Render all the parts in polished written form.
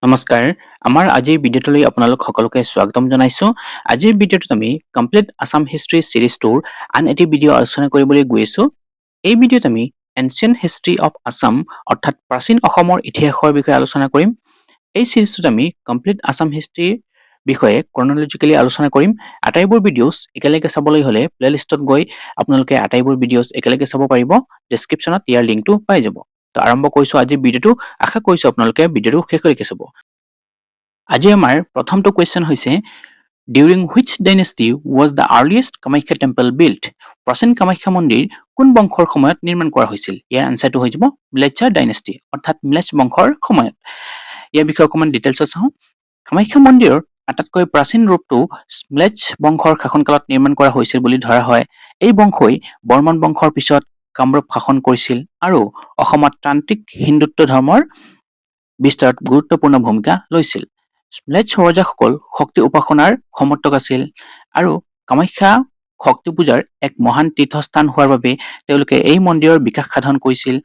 নমস্কাৰ আমাৰ আজিৰ ভিডিঅ'টোলৈ আপোনালোক সকলোকে স্বাগতম জনাইছো আজিৰ ভিডিঅ'টোত আমি কমপ্লিট আসাম হিষ্ট্ৰী সিৰিজটোৰ আন এটি ভিডিঅ' আলোচনা কৰিবলৈ গৈ আছো এই ভিডিঅ'ত আমি এনচিয়েন্ট হিষ্ট্ৰী অফ আসাম অৰ্থাৎ প্ৰাচীন অসমৰ ইতিহাসৰ বিষয়ে আলোচনা কৰিম এই সিৰিজটোত আমি কমপ্লিট আসাম হিষ্ট্ৰীৰ বিষয়ে ক্ৰনলজিক্যালি আলোচনা কৰিম আটাইবোৰ ভিডিঅ'ছ একেলগে চাবলৈ হলে প্লেলিষ্টত গৈ আপোনালোকে আটাইবোৰ ভিডিঅ'ছ একেলগে চাব পাৰিব ডেসক্ৰিপচনত ইয়াৰ লিংকটো পাই যাব তো আৰম্ভ কৰিছো আজিৰ ভিডিঅ'টো আশা কৰিছো আপোনালোকে ভিডিঅ'টো শেষলৈকে চাব আজি আমাৰ প্ৰথমটো কোৱেশ্চন হৈছে during which dynasty was the earliest Kamakhya temple built প্ৰাচীন কামাখ্যা মন্দিৰ কোন বংশৰ সময়ত নিৰ্মাণ কৰা হৈছিল ইয়াৰ আনসাৰটো হৈ যাব মিলেচ্ছাৰ ডাইনেষ্টি অৰ্থাৎ মিলেচ্ছ বংশৰ সময়ত ইয়াৰ বিষয়ে অকণমান ডিটেইলছত চাওঁ কামাখ্যা মন্দিৰৰ আটাইতকৈ প্ৰাচীন ৰূপটো মিলেচ্ছ বংশৰ শাসনকালত নিৰ্মাণ কৰা হৈছিল বুলি ধৰা হয় এই বংশই বৰ্মন বংশৰ পিছত কামৰূপ শাসন কৰিছিল আৰু অসমত তান্ত্ৰিক হিন্দুত্ব ধৰ্মৰ বিস্তাৰত গুৰুত্বপূৰ্ণ ভূমিকা লৈছিল মিলেচ্ছ ৰজাসকল শক্তি উপাসনাৰ সমৰ্থক আছিল আৰু কামাখ্যা শক্তি পূজাৰ এক মহান তীৰ্থস্থান হোৱাৰ বাবে তেওঁলোকে এই মন্দিৰৰ বিকাশ সাধন কৰিছিল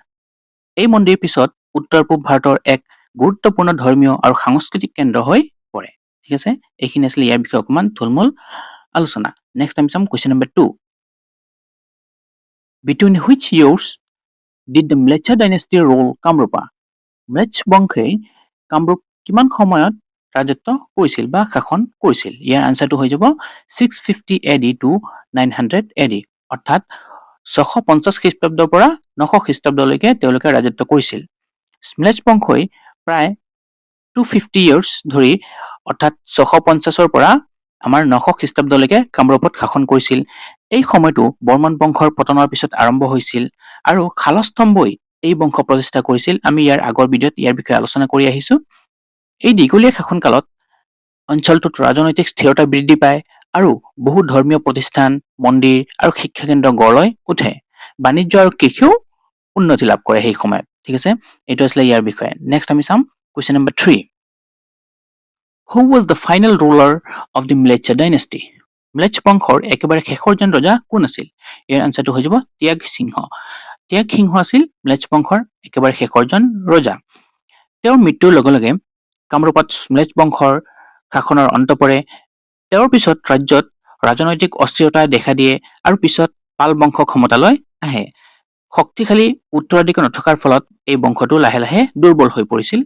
এই মন্দিৰ পিছত উত্তৰ পূব ভাৰতৰ এক গুৰুত্বপূৰ্ণ ধৰ্মীয় আৰু সাংস্কৃতিক কেন্দ্ৰ হৈ পৰে ঠিক আছে এইখিনি আছিল ইয়াৰ বিষয়ে অকণমান থুলমূল আলোচনা নেক্সট আমি চাম question number 2 Between which years did the Mleccha dynasty rule Kamrupa? Mlech বংশে কামৰূপ কিমান সময়ত ৰাজত্ব কৰিছিল বা শাসন কৰিছিল ইয়াৰ আনসাৰটো হৈ যাব 650 AD to 900 AD অৰ্থাৎ 650 খ্ৰীষ্টাব্দৰ পৰা 900 খ্ৰীষ্টাব্দলৈকে তেওঁলোকে ৰাজত্ব কৰিছিল স্মলেচ বংশই প্ৰায় 250 ইয়াৰ্ছ ধৰি অৰ্থাৎ 650ৰ পৰা আমাৰ 900 খ্ৰীষ্টাব্দলৈকে কামৰূপত শাসন কৰিছিল এই সময়টো বৰ্মন বংশৰ পতনৰ পিছত আৰম্ভ হৈছিল আৰু খালস্তম্ভই এই বংশ প্ৰতিষ্ঠা কৰিছিল আমি ইয়াৰ আগৰ ভিডিঅ'ত ইয়াৰ বিষয়ে আলোচনা কৰি আহিছো এই দীঘলীয়া শাসনকালত অঞ্চলটোত ৰাজনৈতিক স্থিৰতা বৃদ্ধি পায় আৰু বহু ধৰ্মীয় প্ৰতিষ্ঠান মন্দিৰ আৰু শিক্ষা কেন্দ্ৰ গঢ় লৈ উঠে বাণিজ্য আৰু কৃষিও উন্নতি লাভ কৰে সেই সময়ত ঠিক আছে এইটো আছিল ইয়াৰ বিষয়ে নেক্সট আমি চাম question number 3 Who was the final ruler of the Mleccha dynasty? Mlech বংশৰ একেবাৰে শেষৰজন ৰজা কোন আছিল ইয়াৰ আনসাৰটো হৈ যাব ত্যাগ সিংহ ত্যাগ সিংহ আছিল মলেচ্ছ বংশৰ একেবাৰে শেষৰজন ৰজা তেওঁৰ মৃত্যুৰ লগে লগে কামৰূপত মলেচ্ছ বংশৰ শাসনৰ অন্ত পৰে তেওঁৰ পিছত ৰাজ্যত ৰাজনৈতিক অস্থিৰতা দেখা দিয়ে আৰু পিছত পাল বংশ ক্ষমতালৈ আহে শক্তিশালী উত্তৰাধিকাৰ নথকাৰ ফলত এই বংশটো লাহে লাহে দুৰ্বল হৈ পৰিছিল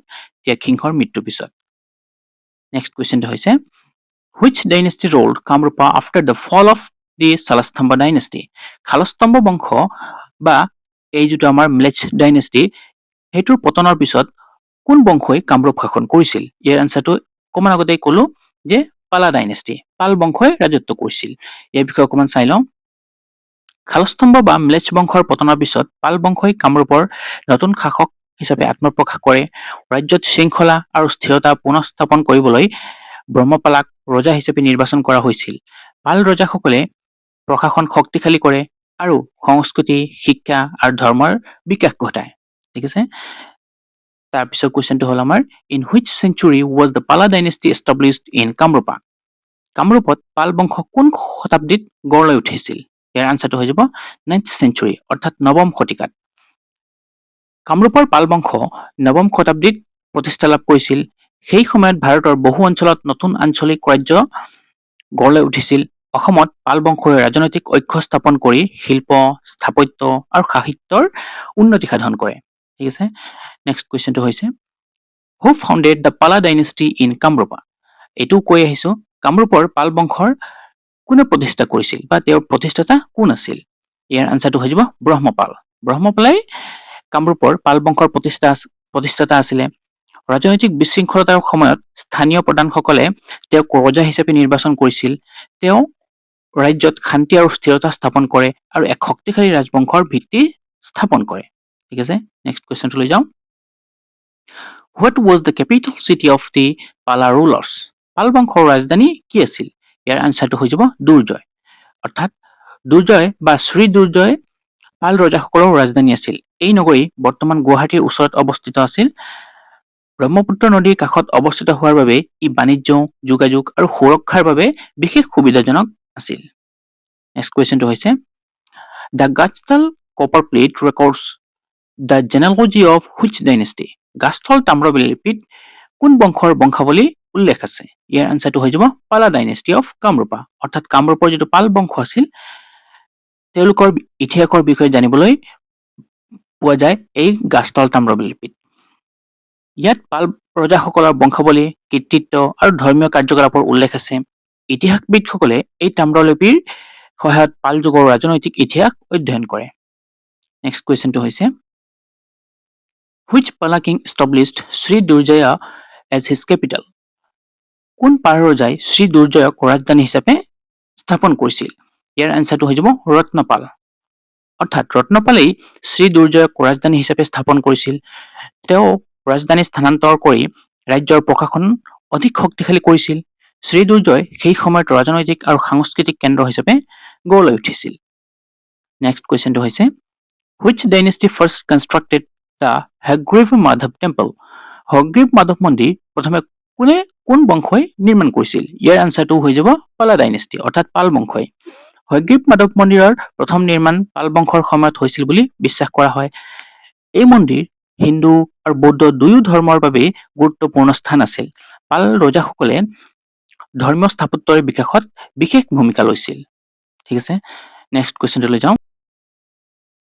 ত্যাগ সিংহৰ মৃত্যুৰ পিছত নেক্সট কুৱেশ্যনটো হৈছে Which dynasty ruled Kamrupa after the fall of the Salastamba dynasty? খালস্তম্ভ বংশ বা এই যেটো আমাৰ মিলেচ্ছ ডাইনেষ্টি হেতুৰ পতনৰ পিছত কোন বংশই কামৰূপ শাসন কৰিছিল ইয়াৰ আনসাৰটো অকমান আগতে ক'লো যে পালা ডাইনেষ্টি পাল বংশই ৰাজত্ব কৰিছিল এই বিষয়ে অকমান চাই লওঁ খালস্তম্ভ বা মিলেচ্ছ বংশৰ পতনৰ পিছত পাল বংশই কামৰূপৰ নতুন শাসক হিচাপে আত্মপ্ৰকাশ কৰে ৰাজ্যত শৃংখলা আৰু স্থিৰতা পুনঃস্থাপন কৰিবলৈ ব্ৰহ্মপালাক ৰজা হিচাপে নিৰ্বাচন কৰা হৈছিল পাল ৰজাসকলে প্ৰশাসন শক্তিশালী কৰে আৰু সংস্কৃতি শিক্ষা আৰু ধৰ্মৰ বিকাশ ঘটায় ঠিক আছে তাৰপিছত কোৱেশ্চনটো হল আমাৰ in which century was the পালা ডাইনেষ্টি এষ্টাব্লিছড ইন কামৰূপা কামৰূপত পাল বংশ কোন শতাব্দীত গঢ় লৈ উঠিছিল ইয়াৰ আনসাৰটো হৈ যাব 9th century অৰ্থাৎ নৱম শতিকাত কামৰূপৰ পাল বংশ নৱম শতাব্দীত প্ৰতিষ্ঠা লাভ কৰিছিল সেই সময়ত ভাৰতৰ বহু অঞ্চলত নতুন আঞ্চলিক ৰাজ্য গঢ় লৈ উঠিছিল অসমত পাল বংশই ৰাজনৈতিক ঐক্য স্থাপন কৰি শিল্প স্থাপত্য আৰু সাহিত্যৰ উন্নতি সাধন কৰে ঠিক আছে নেক্সট কুৱেশ্চনটো হৈছে হু ফাউণ্ডেড দ্য পালা ডাইনেষ্টি ইন কামৰূপা এইটো কৈ আহিছো কামৰূপৰ পাল বংশৰ কোনে প্ৰতিষ্ঠা কৰিছিল বা তেওঁৰ প্ৰতিষ্ঠাতা কোন আছিল ইয়াৰ আনসাৰটো হৈ যাব ব্ৰহ্মপালাই কামৰূপৰ পাল বংশৰ প্ৰতিষ্ঠাতা আছিলে ৰাজনৈতিক বিশৃংখলতাৰ সময়ত স্থানীয় প্ৰধানসকলে তেওঁক ৰজা হিচাপে নিৰ্বাচন কৰিছিল তেওঁ ৰাজ্যত শান্তি আৰু স্থিৰতা স্থাপন কৰে আৰু এক শক্তিশালী ৰাজবংশৰ ভিত্তি স্থাপন কৰে ঠিক আছে নেক্সট কুৱেশ্যনটো লৈ যাওঁ What was the capital city of the Pala rulers? পাল বংশৰ ৰাজধানী কি আছিল ইয়াৰ আনসাৰটো হৈ যাব দুৰ্জয় অৰ্থাৎ দুৰ্জয় বা শ্ৰী দুৰ্জয় পাল ৰজাসকলৰ ৰাজধানী আছিল এই নগৰী বৰ্তমান গুৱাহাটীৰ ওচৰত অৱস্থিত আছিল ব্ৰহ্মপুত্ৰ নদীৰ কাষত অৱস্থিত হোৱাৰ বাবে ই বাণিজ্য যোগাযোগ আৰু সুৰক্ষাৰ বাবে বিশেষ সুবিধাজনক আছিল নেক্সট কুৱেশ্যনটো হৈছে the Gachtal copper plate records the genealogy of which dynasty Gachtal তাম্ৰলিপিত কোন বংশৰ বংশাৱলী উল্লেখ আছে? ইয়াৰ আনসাৰটো হৈ যাব পালা ডাইনেষ্টি অফ কামৰূপা, অৰ্থাৎ কামৰূপৰ যিটো পাল বংশ আছিল তেওঁলোকৰ ইতিহাসৰ বিষয়ে জানিবলৈ পোৱা যায় এই গাছতল তাম্ৰলিপিত। ইয়াত পাল ৰজাসকলৰ বংশাৱলী, কৃতিত্ব আৰু ধৰ্মীয় কাৰ্যকলাপৰ উল্লেখ আছে। ইতিহাসবিদসকলে এই তাম্ৰলিপিৰ সহায়ত পাল যুগৰ ৰাজনৈতিক ইতিহাস অধ্যয়ন কৰে। নেক্সট কুৱেশ্যনটো হৈছে Which Pala king established Sri Durjaya as his capital? কোন পাল ৰজাই শ্ৰী দুৰ্জয়ক ৰাজধানী হিচাপে স্থাপন কৰিছিল? ইয়াৰ আনসাৰটো হৈ যাব ৰত্নপাল, অৰ্থাৎ ৰত্নপালেই শ্ৰী দুৰ্জয়ক ৰাজধানী হিচাপে স্থাপন কৰিছিল। তেওঁ ৰাজধানী স্থানান্তৰ কৰি ৰাজ্যৰ প্ৰশাসন অধিক শক্তিশালী কৰিছিল। শ্ৰী দুৰ্জয় সেই সময়ত ৰাজনৈতিক আৰু সাংস্কৃতিক কেন্দ্ৰ হিচাপে গঢ় লৈ উঠিছিল। নেক্সট কুৱেশ্যনটো হৈছে Which dynasty first constructed the Hagriv Madhav Temple? হগ্ৰীৱ Madhav মন্দিৰ প্ৰথমে কোন বংশই নিৰ্মাণ কৰিছিল? ইয়াৰ আনসাৰটো হৈ যাব পালা ডাইনেষ্টি, অৰ্থাৎ পাল বংশই। হগ্ৰীৱ মাধৱ মন্দিৰৰ প্ৰথম নিৰ্মাণ পাল বংশৰ সময়ত হৈছিল বুলি বিশ্বাস কৰা হয়। এই মন্দিৰ হিন্দু আৰু বৌদ্ধ দুয়ো ধৰ্মৰ বাবে গুৰুত্বপূৰ্ণ স্থান আছিল। পাল ৰজাসকলে ধৰ্মীয় স্থাপত্যৰ বিকাশত বিশেষ ভূমিকা লৈছিল। ঠিক আছে, নেক্সট কুৱেশ্যনটোলৈ যাওঁ।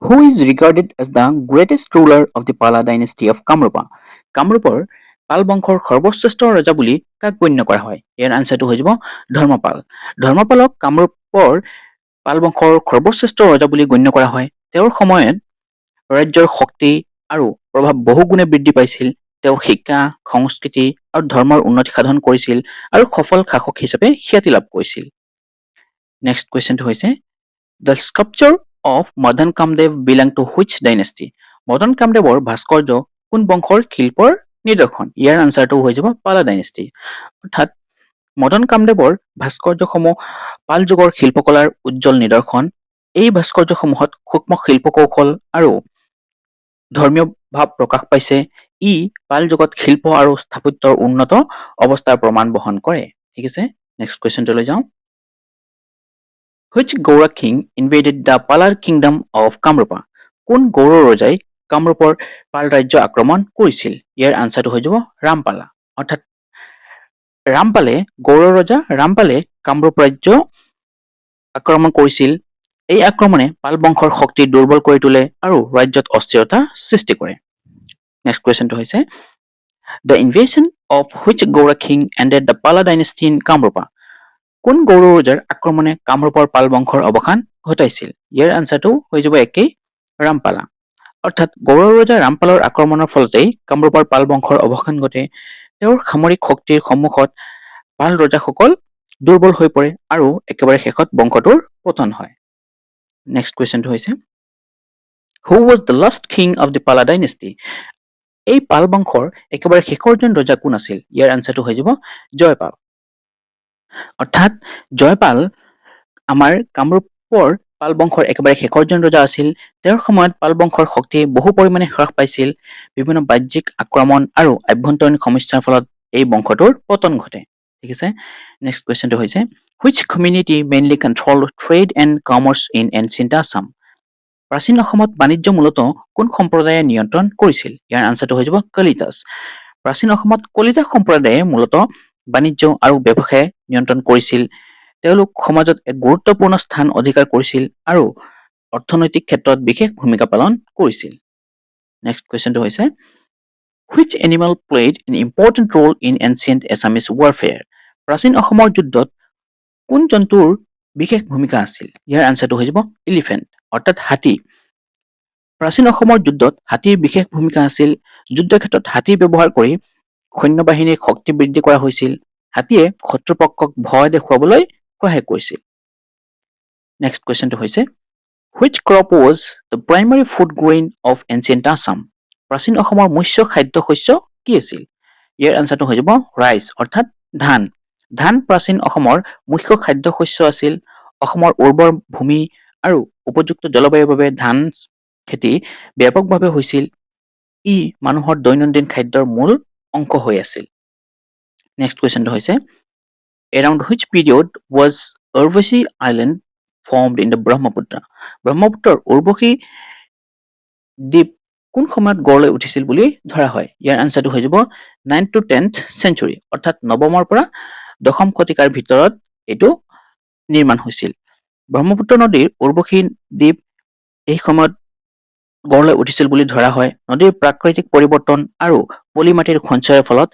Who is regarded as the greatest ruler of the Pala dynasty of Kamrupa? কামৰূপৰ পাল বংশৰ সৰ্বশ্ৰেষ্ঠ ৰজা বুলি কাক গণ্য কৰা হয়? ইয়াৰ আনসাৰটো হৈ যাব ধৰ্মপাল। ধৰ্মপালক কামৰূপৰ পাল বংশৰ সৰ্বশ্ৰেষ্ঠ ৰজা বুলি গণ্য কৰা হয়। তেওঁৰ সময়ত ৰাজ্যৰ শক্তি আৰু প্ৰভাৱ বহুগুণে বৃদ্ধি পাইছিল। তেওঁ শিক্ষা, সংস্কৃতি আৰু ধৰ্মৰ উন্নতি সাধন কৰিছিল আৰু সফল শাসক হিচাপে খ্যাতি লাভ কৰিছিল। নেক্সট কুৱেশ্যনটো হৈছে The sculpture of Madan Kamdev belong to which dynasty? Madan কামদেৱৰ ভাস্কৰ্য কোন বংশৰ শিল্পৰ নিদৰ্শন? ইয়াৰ আনসাৰটো হৈ যাব পালা ডাইনেষ্টি, অৰ্থাৎ মদন কামদেৱৰ ভাস্কৰ্যসমূহ পাল যুগৰ শিল্পকলাৰ উজ্জ্বল নিদৰ্শন। এই ভাস্কৰ্যসমূহত সূক্ষ্ম শিল্পকৌশল আৰু ধৰ্মীয় ভাৱ প্ৰকাশ পাইছে। ই পাল যুগত শিল্প আৰু স্থাপত্যৰ উন্নত অৱস্থাৰ প্ৰমাণ বহন কৰে। ঠিক আছে, নেক্সট কুৱেশ্যনটোলৈ যাওঁ। Which Gaura king invaded the Palar kingdom of Kamrupa? কোন গৌৰ ৰজাই কামৰূপৰ পাল ৰাজ্য আক্ৰমণ কৰিছিল? ইয়াৰ আনসাৰটো হৈ যাব ৰামপালা, অৰ্থাৎ গৌৰ ৰজা ৰামপালে কামৰূপ ৰাজ্য আক্ৰমণ কৰিছিল। এই আক্ৰমণে পাল বংশৰ শক্তি দুৰ্বল কৰি তোলে আৰু ৰাজ্যত অস্থিৰতা সৃষ্টি কৰে। নেক্সট কুৱেশ্যনটো হৈছে The invasion of which Gaura king ended the Pala dynasty in Kamrupa? কোন গৌৰ ৰজাৰ আক্ৰমণে কামৰূপৰ পাল বংশৰ অৱসান ঘটাইছিল? ইয়াৰ আনসাৰটো হৈ যাব একেই ৰামপালা, অৰ্থাৎ গৌৰ ৰজা ৰামপালৰ আক্ৰমণৰ ফলতেই কামৰূপৰ পাল বংশৰ অৱসান ঘটে। তেওঁৰ সামৰিক শক্তিৰ সন্মুখত পাল ৰজাসকল দুৰ্বল হৈ পৰে আৰু একেবাৰে শেষত বংশটোৰ পতন হয়। নেক্সট কুৱেশ্যনটো হৈছে Who was the last king of the Pala dynasty? এই পাল বংশৰ একেবাৰে শেষৰজন ৰজা কোন আছিল? ইয়াৰ আনসাৰটো হৈ যাব জয়পাল, অৰ্থাৎ জয়পাল আমাৰ কামৰূপৰ পাল বংশৰ একেবাৰে শেষৰজন ৰজা আছিল। তেওঁৰ সময়ত পাল বংশৰ শক্তি বহু পৰিমাণে হ্ৰাস পাইছিল। বিভিন্ন বাহ্যিক আক্ৰমণ আৰু আভ্যন্তৰীণ সমস্যাৰ ফলত এই বংশটোৰ পতন ঘটে। ঠিক আছে, নেক্সট কুৱেশ্যনটো হৈছে Which community mainly controlled trade and commerce in ancient Assam? প্ৰাচীন অসমত বাণিজ্য মূলতঃ কোন সম্প্ৰদায়ে নিয়ন্ত্ৰণ কৰিছিল? ইয়াৰ আনসাৰটো হৈ যাব কলিতাছ। প্ৰাচীন অসমত কলিতা সম্প্ৰদায়ে মূলতঃ বাণিজ্য আৰু ব্যৱসায় নিয়ন্ত্ৰণ কৰিছিল। তেওঁলোক সমাজত এক গুৰুত্বপূৰ্ণ স্থান অধিকাৰ কৰিছিল আৰু অৰ্থনৈতিক ক্ষেত্ৰত বিশেষ ভূমিকা পালন কৰিছিল। নেক্সট কুৱেশ্যনটো হৈছে Which animal played an important role in ancient Assamese warfare? প্ৰাচীন অসমৰ যুদ্ধত কোন জন্তুৰ বিশেষ ভূমিকা আছিল? ইয়াৰ আনসাৰটো হৈ যাব এলিফেণ্ট, অৰ্থাৎ হাতী। প্ৰাচীন অসমৰ যুদ্ধত হাতীৰ বিশেষ ভূমিকা আছিল। যুদ্ধ ক্ষেত্ৰত হাতী ব্যৱহাৰ কৰি সৈন্যবাহিনীৰ শক্তি বৃদ্ধি কৰা হৈছিল। হাতীয়ে শত্ৰুপক্ষক ভয় দেখুৱাবলৈ সহায় কৰিছিল। নেক্সট কুৱেশ্যনটো হৈছে Which crop was the primary food grain of ancient Assam? প্ৰাচীন অসমৰ মুখ্য খাদ্য শস্য কি আছিল? ইয়াৰ আনসাৰটো হৈ যাব ৰাইচ, অৰ্থাৎ ধান। ধান প্ৰাচীন অসমৰ মুখ্য খাদ্য শস্য আছিল। অসমৰ উৰ্বৰ ভূমি আৰু উপযুক্ত জলবায়ুৰ বাবে ধান খেতি ব্যাপকভাৱে হৈছিল। ই মানুহৰ দৈনন্দিন খাদ্যৰ মূল অংশ হৈ আছিল। নেক্সট কুৱেশ্যনটো হৈছে Around which period was Urvashi Island formed in the Brahmaputra? ব্ৰহ্মপুত্ৰৰ উৰ্বশী দ্বীপ কোন সময়ত গঢ় লৈ উঠিছিল বুলি ধৰা হয়? ইয়াৰ আনচাৰটো হৈ যাব 9th to 10th century, অৰ্থাৎ নৱমৰ পৰা দশম শতিকাৰ ভিতৰত এইটো নিৰ্মাণ হৈছিল। ব্ৰহ্মপুত্ৰ নদীৰ উৰ্বশী দ্বীপ এই সময়ত গঢ় লৈ উঠিছিল বুলি ধৰা হয়। নদীৰ প্ৰাকৃতিক পৰিৱৰ্তন আৰু পলি মাটিৰ সঞ্চয়ৰ ফলত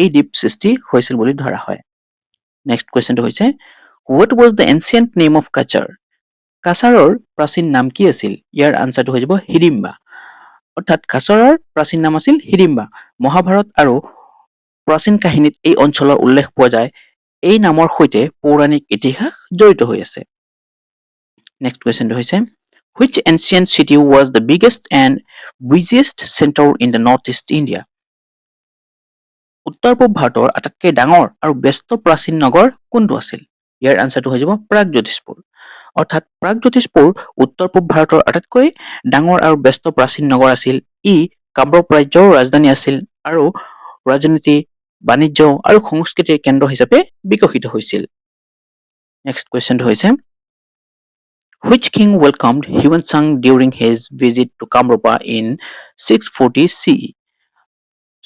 এই দ্বীপ সৃষ্টি হৈছিল বুলি ধৰা হয়। নেক্সট কুৱেশ্যনটো হৈছে what was the ancient name of Cachar? কাছাৰৰ প্ৰাচীন নাম কি আছিল? ইয়াৰ আনচাৰটো হৈ যাব হিড়িম্বা, অৰ্থাৎ কাছাৰৰ প্ৰাচীন নাম আছিল হিড়িম্বা। মহাভাৰত আৰু প্ৰাচীন কাহিনীত এই অঞ্চলৰ উল্লেখ পোৱা যায়। এই নামৰ সৈতে পৌৰাণিক ইতিহাস জড়িত হৈ আছে। নেক্সট কুৱেশ্যনটো হৈছে Which ancient city was the biggest and busiest center in the northeast India? উত্তৰ পূব ভাৰতৰ আটাইতকৈ ডাঙৰ আৰু ব্যস্ত প্ৰাচীন নগৰ কোনটো আছিল? ইয়াৰ আনচাৰটো হৈ যাব প্ৰাগজ্যোতিষপুৰ, অৰ্থাৎ প্ৰাগজ্যোতিষপুৰ উত্তৰ পূব ভাৰতৰ আটাইতকৈ ডাঙৰ আৰু ব্যস্ত প্ৰাচীন নগৰ আছিল। ই কামৰূপ ৰাজ্যৰ ৰাজধানী আছিল আৰু ৰাজনীতি, বাণিজ্য আৰু সংস্কৃতিৰ কেন্দ্ৰ হিচাপে বিকশিত হৈছিল। নেক্সট কুৱেশ্যনটো হৈছে Which king welcomed Huinsang during his visit to Kamrupa in 640 CE?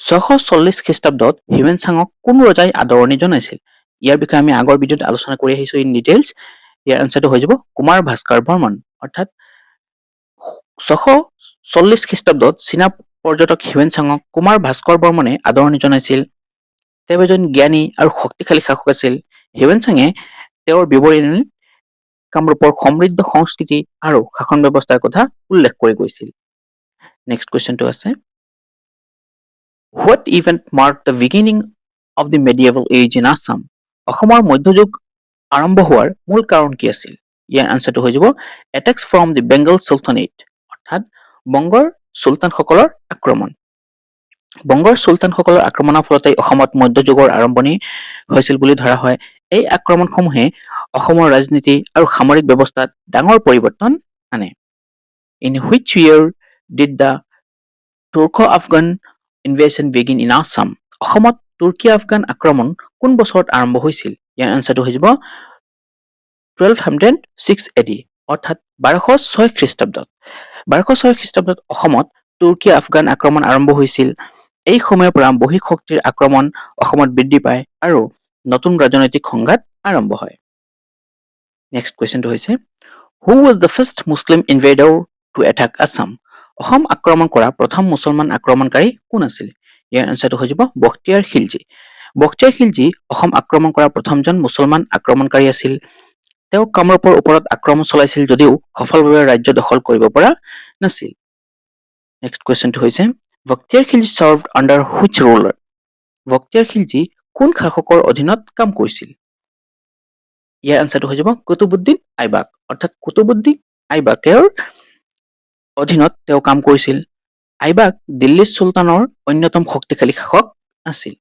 640 খ্ৰীষ্টাব্দত হিউৱেনচাঙক কোন ৰজাই আদৰণি জনাইছিল? ইয়াৰ বিষয়ে আমি আগৰ ভিডিঅ'ত আলোচনা কৰি আহিছো ইন ডিটেইলছ। ইয়াৰ আনচাৰটো হৈ যাব কুমাৰ ভাস্কৰ বৰ্মন, অৰ্থাৎ 640 খ্ৰীষ্টাব্দত চীনা পৰ্যটক হিউৱেনচাঙক কুমাৰ ভাস্কৰ বৰ্মনে আদৰণি জনাইছিল। তেওঁ এজন জ্ঞানী আৰু শক্তিশালী শাসক আছিল। হিউৱেনচাঙে তেওঁৰ বিৱৰণী কামৰূপৰ সমৃদ্ধ সংস্কৃতি আৰু শাসন ব্যৱস্থাৰ কথা উল্লেখ কৰি গৈছিল। নেক্সট কুৱেশ্যনটো আছে What event marked the beginning of the medieval age in Assam? অসমৰ মধ্যযুগ আৰম্ভ হোৱাৰ মূল কাৰণ কি আছিল? ইয়াৰ আনচাৰটো হৈ যাব Attacks from the Bengal Sultanate, অৰ্থাৎ বংগৰ চুলতানসকলৰ আক্ৰমণ। বংগৰ চুলতানসকলৰ আক্ৰমণৰ ফলতে অসমত মধ্যযুগৰ আৰম্ভণি হৈছিল বুলি ধৰা হয়। এই আক্ৰমণসমূহে অসমৰ ৰাজনীতি আৰু সামৰিক ব্যৱস্থাত ডাঙৰ পৰিৱৰ্তন আনে। In which year did the Turko-Afghan invasion begin in Assam? অসমত তুৰ্কী আফগান আক্ৰমণ কোন বছৰত আৰম্ভ হৈছিল? ইয়াৰ আনচাৰটো হৈ যাব 1206 AD, অৰ্থাৎ 1206 খ্ৰীষ্টাব্দত। 1206 খ্ৰীষ্টাব্দত অসমত তুৰ্কী আফগান আক্ৰমণ আৰম্ভ হৈছিল। এই সময়ৰ পৰা বহিঃ শক্তিৰ আক্ৰমণ অসমত বৃদ্ধি পায় আৰু নতুন ৰাজনৈতিক সংঘাত আৰম্ভ হয়। নেক্সট কুৱেশ্যনটো হৈছে Who was the first Muslim invader to attack Assam? Assam আক্ৰমণ কৰা প্ৰথম মুছলমান আক্ৰমণকাৰী কোন আছিল? ইয়াৰ আনচাৰটো হৈ যাব বখতিয়াৰ খিলজী। বখতিয়াৰ খিলজী অসম আক্ৰমণ কৰা প্ৰথমজন মুছলমান আক্ৰমণকাৰী আছিল। তেওঁ কামৰূপৰ ওপৰত আক্ৰমণ চলাইছিল যদিও সফলভাৱে ৰাজ্য দখল কৰিব পৰা নাছিল। নেক্সট কুৱেশ্যনটো হৈছে Bakhtiyar Khilji served under which ruler? Bakhtiyar Khilji কোন শাসকৰ অধীনত কাম কৰিছিল? ইয়াৰ আনচাৰটো হৈ যাব কুতুবুদ্দিন আইবাক, অৰ্থাৎ কুতুবুদ্দিন আইবাকৰ অধীনত তেওঁ কাম কৰিছিল। আইবাক দিল্লী চুলতানৰ অন্যতম শক্তিশালী শাসক আছিল।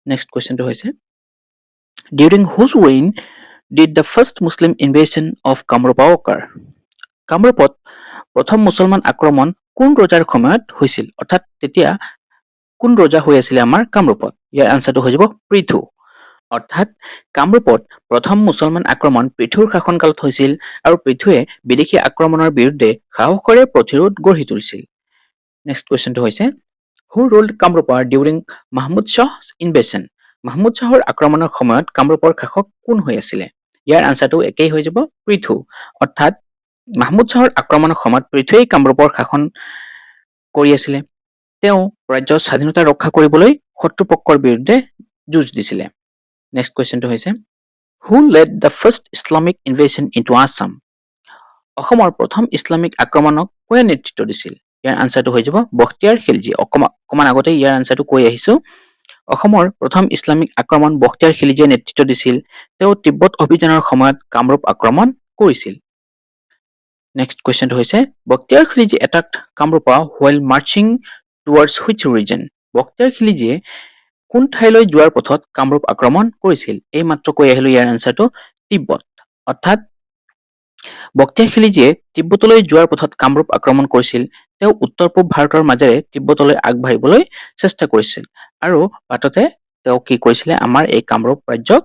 নেক্সট কুৱেশ্যনটো হৈছে During whose reign did the first Muslim invasion of Kamrupa occur? কামৰূপত প্ৰথম মুছলমান আক্ৰমণ কোন ৰজাৰ সময়ত হৈছিল? অৰ্থাৎ তেতিয়া কোন ৰজা হৈ আছিলে আমাৰ কামৰূপত? ইয়াৰ আনচাৰটো হৈ যাব পৃথু, অৰ্থাৎ কামৰূপত প্ৰথম মুছলমান আক্ৰমণ পৃথুৰ শাসনকালত হৈছিল আৰু পৃথুৱে বিদেশী আক্ৰমণৰ বিৰুদ্ধে সাহসেৰে প্ৰতিৰোধ গঢ়ি তুলিছিল। নেক্সট কুৱেশ্যনটো হৈছে Who ruled Kamrupa during Mahmud Shah's invasion? Mahmood শ্বাহৰ আক্ৰমণৰ সময়ত কামৰূপৰ শাসক কোন হৈ আছিলে? ইয়াৰ আনচাৰটো একেই হৈ যাব পৃথু, অৰ্থাৎ মাহমুদ শ্বাহৰ আক্ৰমণৰ সময়ত পৃথুৱেই কামৰূপৰ শাসন কৰি আছিলে। তেওঁ ৰাজ্যৰ স্বাধীনতা ৰক্ষা কৰিবলৈ শত্ৰুপক্ষৰ বিৰুদ্ধে যুঁজ দিছিলে। নেক্সট কুৱেশ্যনটো হৈছে Who led the first Islamic invasion into Assam? অসমৰ প্ৰথম ইছলামিক আক্ৰমণক কোনে নেতৃত্ব দিছিল? ইয়াৰ আনচাৰটো হৈ যাব বখতিয়াৰ খিলজী। অকণমান আগতে ইয়াৰ আনচাৰটো কৈ আহিছো। অসমৰ প্ৰথম ইছলামিক আক্ৰমণ বখতিয়াৰ খিলজীয়ে নেতৃত্ব দিছিল। তেওঁ তিব্বত অভিযানৰ সময়ত কামৰূপ আক্ৰমণ কৰিছিল। নেক্সট কুৱেশ্যনটো হৈছে Bakhtiyar Khilji attacked Kamrupa while marching towards which region? Bakhtiyar খিলজীয়ে কোন ঠাইলৈ যোৱাৰ পথত কামৰূপ আক্ৰমণ কৰিছিল? এই মাত্ৰ কৈ আহিলো ইয়াৰ আনচাৰটো তিব্বত, অৰ্থাৎ বখতিয়াৰ খিলজীয়ে তিব্বতলৈ যোৱাৰ পথত কামৰূপ আক্ৰমণ কৰিছিল। তেওঁ উত্তৰ পূব ভাৰতৰ মাজেৰে তিব্বতলৈ আগবাঢ়িবলৈ চেষ্টা কৰিছিল আৰু বাটতে তেওঁ কি কৰিছিলে আমাৰ এই কামৰূপ ৰাজ্যক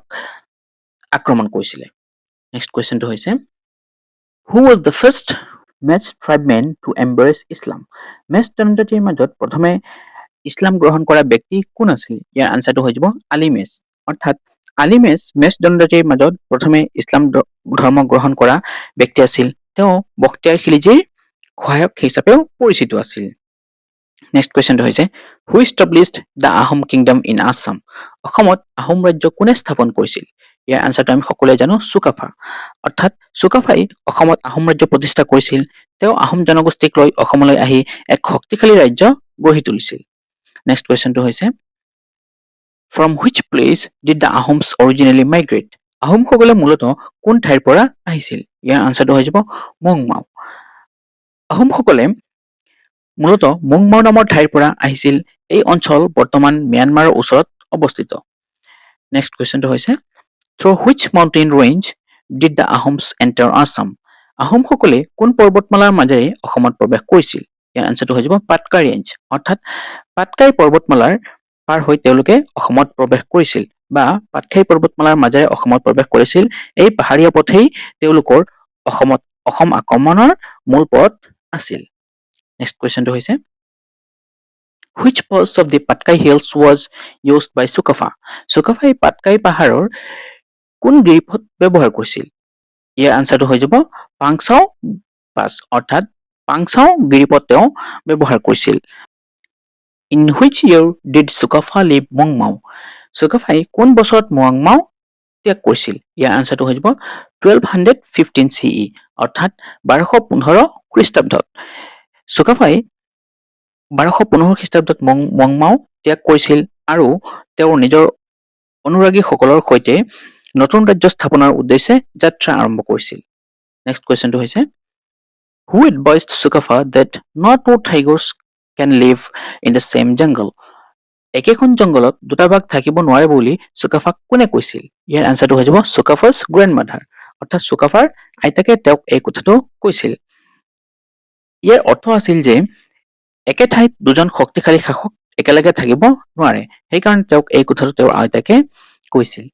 আক্ৰমণ কৰিছিলে। নেক্সট কুৱেশ্যনটো হৈছে Who was the first Mech tribesmen to embrace Islam. Mech জনজাতিৰ মাজত প্ৰথমে ইছলাম গ্ৰহণ কৰা ব্যক্তি কোন আছিল? ইয়াৰ আনচাৰটো হৈ যাব আলী মেচ। অৰ্থাৎ আলী মেচ জনজাতিৰ মাজত প্ৰথমে ইছলাম ধৰ্ম গ্ৰহণ কৰা ব্যক্তি আছিল। তেওঁ বখতিয়াৰ খিলজীৰ সহায়ক হিচাপেও পৰিচিত আছিল। নেক্সট কুৱেশ্যনটো হৈছে who established the Ahom kingdom in Assam? অসমত আহোম ৰাজ্য কোনে স্থাপন কৰিছিল? ইয়াৰ আনচাৰটো আমি সকলোৱে জানো চুকাফা। অৰ্থাৎ চুকাফাই অসমত আহোম ৰাজ্য প্ৰতিষ্ঠা কৰিছিল। তেওঁ আহোম জনগোষ্ঠীক লৈ অসমলৈ আহি এক শক্তিশালী ৰাজ্য গঢ়ি তুলিছিল। নেক্সট কুৱেশ্যনটো হৈছে from which place did the Ahoms originally migrate? আহোমসকলে মূলতঃ কোন ঠাইৰ পৰা আহিছিল? ইয়াৰ আনচাৰটো হৈ যাব মংমাও। আহোমসকলে মূলতঃ মংমাও নামৰ ঠাইৰ পৰা আহিছিল। এই অঞ্চল বৰ্তমান ম্যানমাৰৰ ওচৰত অৱস্থিত। নেক্সট কুৱেশ্যনটো হৈছে through which mountain range did the Ahoms enter Assam? আহোমসকলে কোন পৰ্বতমালাৰ মাজেৰে অসমত প্ৰৱেশ কৰিছিল? ইয়াৰ আনচাৰটো হৈ যাব পাটকাই ৰেঞ্জ। অৰ্থাৎ পাটকাই পৰ্বতমালাৰ পাৰ হৈ তেওঁলোকে অসমত প্ৰৱেশ কৰিছিল বা পাটকাই পৰ্বতমালাৰ মাজেৰে অসমত প্ৰৱেশ কৰিছিল। এই পাহাৰীয়া পথেই তেওঁলোকৰ অসম আক্ৰমণৰ মূল পথ আছিল। নেক্সট কুৱেশ্যনটো হৈছে which pass of the Patkai hills was used by Sukaphaa? চুকাফাই পাটকাই পাহাৰৰ কোন গিৰিপথ ব্যৱহাৰ কৰিছিল? ইয়াৰ আনচাৰটো হৈ যাব পাংচাও পাছ। অৰ্থাৎ পাংচাও গিৰিপথ তেওঁ ব্যৱহাৰ কৰিছিল। In which year did Sukaphaa leave মংমাও? চুকাফাই কোন বছৰত মংমাও ত্যাগ কৰিছিল? ইয়াৰ আনচাৰটো হৈ যাব 1215 CE অৰ্থাৎ 1215 খ্ৰীষ্টাব্দত। চুকাফাই 1215 খ্ৰীষ্টাব্দত মংমাও ত্যাগ কৰিছিল আৰু তেওঁৰ নিজৰ অনুৰাগীসকলৰ সৈতে নতুন ৰাজ্য স্থাপনৰ উদ্দেশ্যে যাত্ৰা আৰম্ভ কৰিছিল। নেক্সট কুৱেশ্যনটো হৈছে হু এডভাইজড Sukaphaa that not two tigers can live in the same jungle? একেখন জংগলত দুটা বাঘ থাকিব নোৱাৰে বুলি চুকাফাক কোনে কৈছিল? ইয়াৰ আনচাৰটো হৈ যাব চুকাফাছ গ্ৰেণ্ডমাদাৰ। অৰ্থাৎ চুকাফাৰ আইতাকে তেওঁক এই কথাটো কৈছিল। ইয়াৰ অৰ্থ আছিল যে একে ঠাইত দুজন শক্তিশালী শাসক একেলগে থাকিব নোৱাৰে। সেইকাৰণে তেওঁক এই কথাটো তেওঁৰ আইতাকে কৈছিল।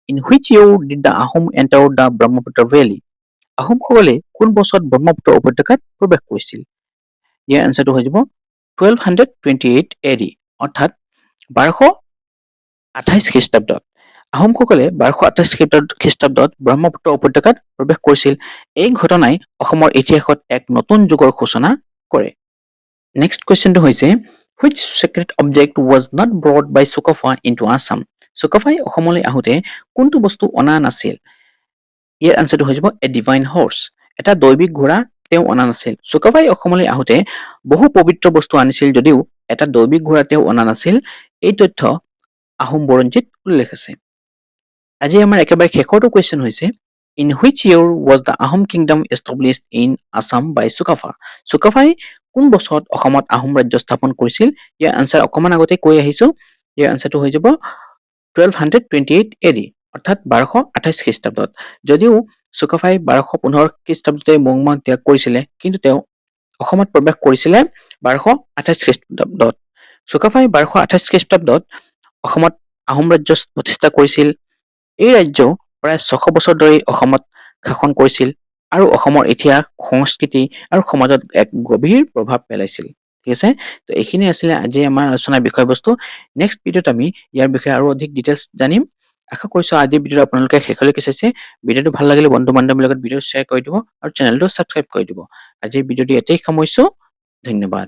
In which year did the Ahom enter the Brahmaputra valley? আহোমসকলে কোন বছৰত ব্ৰহ্মপুত্ৰ উপত্যকাত প্ৰৱেশ কৰিছিল? ইয়াৰ আনচাৰটো হৈ যাব 1228 AD অৰ্থাৎ 1228 খ্ৰীষ্টাব্দত। আহোমসকলে 1228 খ্ৰীষ্টাব্দত ব্ৰহ্মপুত্ৰ উপত্যকাত প্ৰৱেশ কৰিছিল। এই ঘটনাই অসমৰ ইতিহাসত এক নতুন যুগৰ সূচনা কৰে। নেক্সট কুৱেশ্যনটো হৈছে which secret object was not brought by Sukaphaa into Assam? চুকাফাই অসমলৈ আহোঁতে কোনটো বস্তু অনা নাছিল? ইয়াৰ আনচাৰটো হৈ যাব এ ডিভাইন হৰ্চ। এটা দৈবিক ঘোঁৰা তেওঁ অনা নাছিল। চুকাফাই অসমলৈ আহোঁতে বহু পবিত্ৰ বস্তু আনিছিল যদিও এটা দৈবিক ঘোঁৰা তেওঁ অনা নাছিল। এই তথ্য আহোম বুৰঞ্জীত উল্লেখ আছে। আজি আমাৰ একেবাৰে শেষৰটো কুৱেশ্যন হৈছে in which year was the Ahom kingdom established in Assam by Sukaphaa? চুকাফাই কোন বছৰত অসমত আহোম ৰাজ্য স্থাপন কৰিছিল? ইয়াৰ আনচাৰ অকণমান আগতে কৈ আহিছো। ইয়াৰ আনচাৰটো হৈ যাব 1228 AD অৰ্থাৎ 1228 খ্ৰীষ্টাব্দত। যদিও চুকাফাই 1215 খ্ৰীষ্টাব্দতে মংমাও ত্যাগ কৰিছিলে, কিন্তু তেওঁ অসমত প্ৰৱেশ কৰিছিলে 1228 খ্ৰীষ্টাব্দত। চুকাফাই 1228 খ্ৰীষ্টাব্দত অসমত আহোম ৰাজ্য প্ৰতিষ্ঠা কৰিছিল। এই ৰাজ্য প্ৰায় 600 বছৰ ধৰি অসমত শাসন কৰিছিল আৰু অসমৰ ইতিহাস, সংস্কৃতি আৰু সমাজত এক গভীৰ প্ৰভাৱ পেলাইছিল। ঠিক আছে, তো এইখিনি আছিলে আজি আমাৰ আলোচনাৰ বিষয়বস্তু। নেক্সট ভিডিঅ'ত আমি ইয়াৰ বিষয়ে আৰু অধিক ডিটেইলছ জানিম। আশা কৰিছো আজিৰ ভিডিঅ'টো আপোনালোকে শেষলৈকে চাইছে। ভিডিঅ'টো ভাল লাগিলে বন্ধু বান্ধৱীৰ লগত ভিডিঅ' শ্বেয়াৰ কৰি দিব আৰু চেনেলটো ছাবস্ক্ৰাইব কৰি দিব। আজিৰ ভিডিঅ'টো ইয়াতেই সামৰিছো। ধন্যবাদ।